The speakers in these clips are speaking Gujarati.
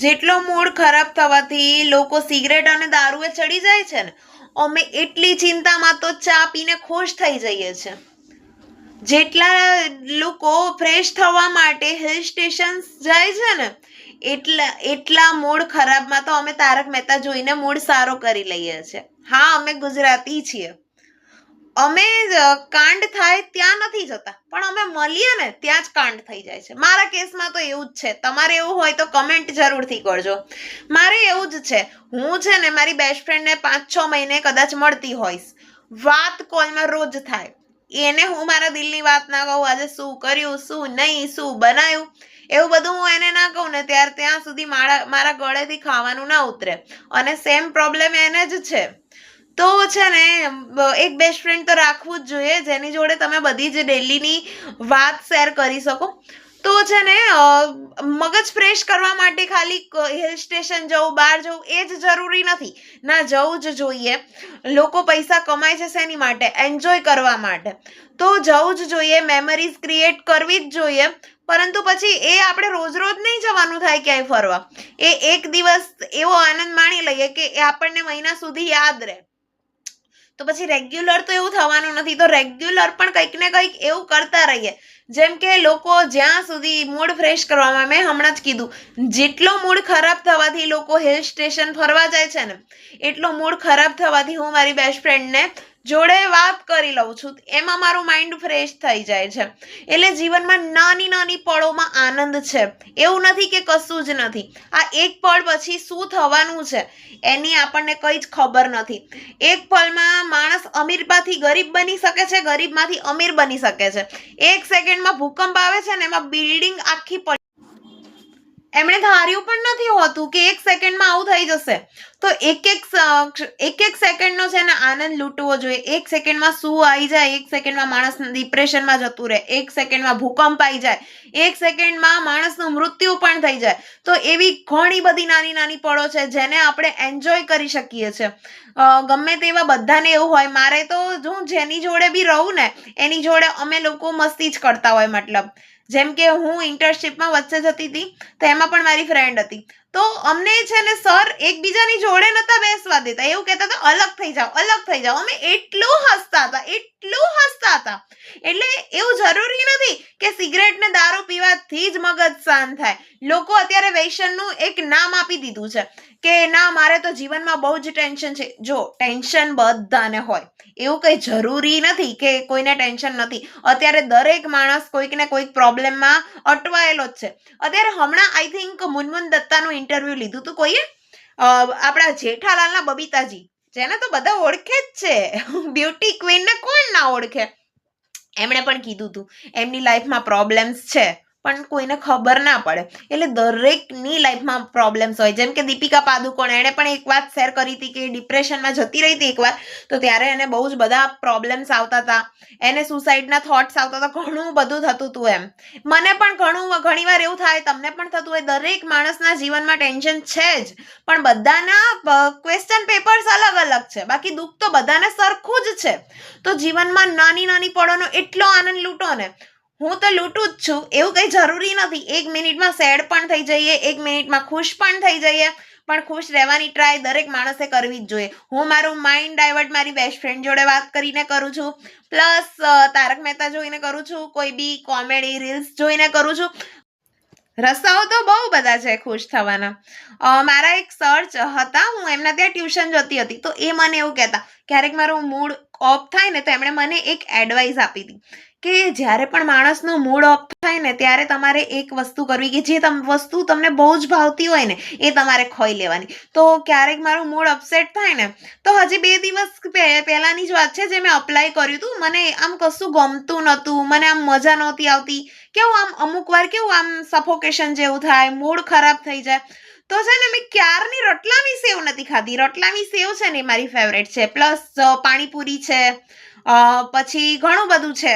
જેટલો મૂડ ખરાબ થવાથી લોકો સિગરેટ અને દારૂએ ચડી જાય છે ને, અમે એટલી ચિંતામાં તો ચા પીને ખુશ થઈ જઈએ છે. જેટલા લોકો ફ્રેશ થવા માટે હિલ સ્ટેશન જાય છે ને, એટલા મૂડ ખરાબમાં તો અમે તારક મહેતા જોઈને મૂડ સારો કરી લઈએ છીએ. હા, અમે ગુજરાતી છીએ. અમે કાંડ થાય ત્યાં નથી જતા, પણ અમે મળીએ ને ત્યાં જ કાંડ થઈ જાય છે. મારા કેસમાં તો એવું જ છે. તમારે એવું હોય તો કમેન્ટ જરૂરથી કરજો. મારે એવું જ છે. હું છે ને મારી બેસ્ટ ફ્રેન્ડને 5-6 મહિને કદાચ મળતી હોઈશ. વાત કોલમાં રોજ થાય. એને હું મારા દિલની વાત ના કહું, આજે શું કર્યું, શું નહીં, શું બનાવ્યું, એવું બધું હું એને ના કહું ને ત્યાં સુધી મારા ગળેથી ખાવાનું ના ઉતરે. અને સેમ પ્રોબ્લેમ એને જ છે. તો છે ને એક બેસ્ટ ફ્રેન્ડ તો રાખવું જ જોઈએ, જેની જોડે તમે બધી જ ડેલીની વાત શેર કરી શકો. તો છે ને મગજ ફ્રેશ કરવા માટે ખાલી હિલ સ્ટેશન જવું, બહાર જવું એ જ જરૂરી નથી. ના, જવું જ જોઈએ. લોકો પૈસા કમાય છે શેની માટે? એન્જોય કરવા માટે. તો જવું જ જોઈએ, મેમરીઝ ક્રિએટ કરવી જ જોઈએ. પરંતુ પછી એ આપણે રોજ રોજ નહીં જવાનું થાય ક્યાંય ફરવા. એ એક દિવસ એવો આનંદ માણી લઈએ કે એ આપણને મહિના સુધી યાદ રહે. તો પછી રેગ્યુલર તો એવું થવાનું નથી. તો રેગ્યુલર પણ કંઈક ને કંઈક એવું કરતા રહીએ. જેમ કે લોકો જ્યાં સુધી મૂડ ફ્રેશ કરવામાં, મેં હમણાં જ કીધું, જેટલો મૂડ ખરાબ થવાથી લોકો હિલ સ્ટેશન ફરવા જાય છે ને, એટલો મૂડ ખરાબ થવાથી હું મારી બેસ્ટ ફ્રેન્ડને જોડે વાત કરી લઉં છું. એમાં મારું માઇન્ડ ફ્રેશ થઈ જાય છે. એટલે જીવનમાં નાની નાની પળોમાં આનંદ છે. એવું નથી કે કશું જ નથી. આ એક પળ પછી શું થવાનું છે એની આપણને કંઈ જ ખબર નથી. એક પળમાં માણસ અમીરમાંથી ગરીબ બની શકે છે, ગરીબમાંથી અમીર બની શકે છે. એક સેકન્ડમાં ભૂકંપ આવે છે ને એમાં બિલ્ડિંગ આખી એમણે ધાર્યું પણ નથી હોતું કે એક સેકન્ડમાં આવું થઈ જશે. તો એક સેકન્ડનો છે ને આનંદ લૂંટવો જોઈએ. એક સેકન્ડમાં શું આવી જાય, એક સેકન્ડમાં માણસ ડિપ્રેશનમાં જતું રહે, એક સેકન્ડમાં ભૂકંપ આવી જાય, એક સેકન્ડમાં માણસનું મૃત્યુ પણ થઈ જાય. તો એવી ઘણી બધી નાની નાની પળો છે જેને આપણે એન્જોય કરી શકીએ છીએ. ગમે તેવા બધાને એવું હોય. મારે તો હું જેની જોડે બી રહું ને એની જોડે અમે લોકો મસ્તી જ કરતા હોય. મતલબ જેમ કે હું ઇન્ટર્નશિપમાં વચ્ચે જતી હતી, તો એમાં પણ મારી ફ્રેન્ડ હતી. તો અમને છે ને સર એકબીજાની જોડે નતા બેસવા દેતા. એવું કહેતા હતા અલગ થઈ જાઓ, અલગ થઈ જાઓ. અમે એટલું હસતા હતા. એટલે એવું જરૂરી નથી કે સિગરેટ ને દારૂ પીવાથી જ મગજ શાંત થાય. લોકો અત્યારે વ્યસનનું એક નામ આપી દીધું છે કે ના, મારે તો જીવનમાં બહુ જ ટેન્શન છે. જો, ટેન્શન બધાને હોય, એવું કંઈ જરૂરી નથી કે કોઈને ટેન્શન નથી. અત્યારે દરેક માણસ કોઈક ને કોઈક પ્રોબ્લેમમાં અટવાયેલો જ છે. અત્યારે હમણાં આઈ થિંક મુનમુન દત્તાનું ઇન્ટરવ્યુ લીધું હતું કોઈએ, આપણા જેઠાલાલના બબીતાજી, જેને તો બધા ઓળખે જ છે. બ્યુટી ક્વીન ને કોણ ના ઓળખે. એમણે પણ કીધું હતું એમની લાઈફમાં પ્રોબ્લેમ્સ છે પણ કોઈને ખબર ના પડે. એટલે દરેકની લાઈફમાં પ્રોબ્લેમ્સ હોય. જેમ કે દીપિકા પાદુકોણ, એણે પણ એક વાત શેર કરી હતી કે ડિપ્રેશનમાં જતી રહી હતી એકવાર, તો ત્યારે એને બહુ જ બધા પ્રોબ્લેમ્સ આવતા હતા. એને સુસાઇડના થોટ્સ આવતા હતા. ઘણું બધું થતું હતું. એમ મને પણ ઘણીવાર એવું થાય, તમને પણ થતું હોય. દરેક માણસના જીવનમાં ટેન્શન છે જ, પણ બધાના ક્વેશ્ચન પેપર્સ અલગ અલગ છે. બાકી દુઃખ તો બધાને સરખું જ છે. તો જીવનમાં નાની નાની પળોનો એટલો આનંદ લૂંટો ને. હું તો લૂંટું જ છું. એવું કંઈ જરૂરી નથી. 1 મિનિટમાં સેડ પણ થઈ જઈએ, 1 મિનિટમાં ખુશ પણ થઈ જઈએ, પણ ખુશ રહેવાની ટ્રાય દરેક માણસે કરવી જ જોઈએ. હું મારું માઇન્ડ ડાયવર્ટ મારી બેસ્ટ ફ્રેન્ડ જોડે વાત કરીને કરું છું, પ્લસ તારક મહેતા જોઈને કરું છું, કોઈ બી કોમેડી રીલ્સ જોઈને કરું છું. રસ્તાઓ તો બહુ બધા છે ખુશ થવાના. મારા એક સર હતા, હું એમના ત્યાં ટ્યુશન જતી હતી. તો એ મને એવું કહેતા, ક્યારેક મારો મૂડ ઓફ થાય ને તો એમણે મને એક એડવાઇસ આપી હતી કે જ્યારે પણ માણસનો મૂડ ઓફ થાય ને ત્યારે તમારે એક વસ્તુ કરવી કે જે વસ્તુ તમને બહુ જ ભાવતી હોય ને એ તમારે ખોઈ લેવાની. તો ક્યારેક મારું મૂડ અપસેટ થાય ને, તો હજી 2 દિવસ પહેલાની જ વાત છે જે મેં અપ્લાય કર્યું હતું. મને આમ કશું ગમતું નહોતું, મને આમ મજા નહોતી આવતી. કેવું આમ અમુક વાર કેવું આમ સફોકેશન જેવું થાય, મૂડ ખરાબ થઈ જાય. તો છે ને મેં ક્યારની રટલામી સેવ નથી ખાધી. રટલામી સેવ છે ને મારી ફેવરેટ છે. પ્લસ પાણીપુરી છે, પછી ઘણું બધું છે,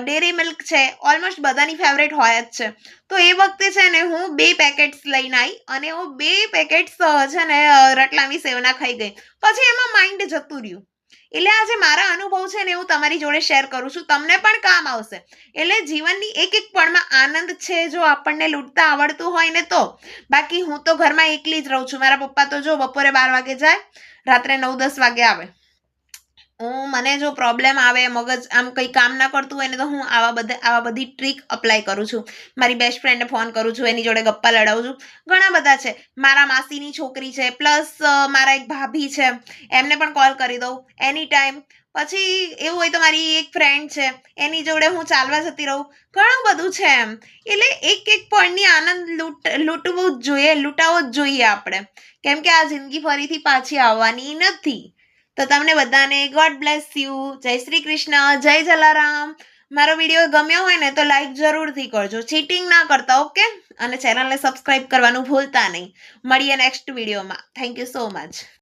ડેરી મિલ્ક છે. ઓલમોસ્ટ બધાની ફેવરેટ હોય જ છે. તો એ વખતે છે ને હું 2 પેકેટ્સ લઈને આવી અને હું 2 પેકેટ્સ છે ને રટલામી સેવના ખાઈ ગઈ. પછી એમાં માઇન્ડ જતું રહ્યું. એટલે આ જે મારા અનુભવ છે ને હું તમારી જોડે શેર કરું છું, તમને પણ કામ આવશે. એટલે જીવનની એક એક પળમાં આનંદ છે જો આપણને લૂંટતા આવડતું હોય ને તો. બાકી હું તો ઘરમાં એકલી જ રહું છું. મારા પપ્પા તો જો બપોરે 12 વાગે જાય, રાત્રે 9-10 વાગે આવે. મને જો પ્રોબ્લેમ આવે, મગજ આમ કંઈ કામ ના કરતું હોય ને તો હું આવા બધી ટ્રીક અપ્લાય કરું છું. મારી બેસ્ટ ફ્રેન્ડને ફોન કરું છું, એની જોડે ગપ્પા લડાવું છું. ઘણા બધા છે. મારા માસીની છોકરી છે, પ્લસ મારા એક ભાભી છે, એમને પણ કોલ કરી દઉં એની ટાઈમ. પછી એવું હોય તો મારી એક ફ્રેન્ડ છે, એની જોડે હું ચાલવા જતી રહું. ઘણું બધું છે એમ. એટલે એક એક પળની આનંદ લૂંટવું જ જોઈએ, લૂંટાવો જ જોઈએ આપણે. કેમ કે આ જિંદગી ફરીથી પાછી આવવાની નથી. તો તમને બધાને ગોડ બ્લેસ યુ. જય શ્રી કૃષ્ણ, જય જલારામ. મારો વિડીયો ગમ્યો હોય ને તો લાઈક જરૂરથી કરજો. ચીટિંગ ના કરતા, ઓકે? અને ચેનલને સબસ્ક્રાઇબ કરવાનું ભૂલતા નહીં. મળીએ નેક્સ્ટ વિડીયોમાં. Thank you so much.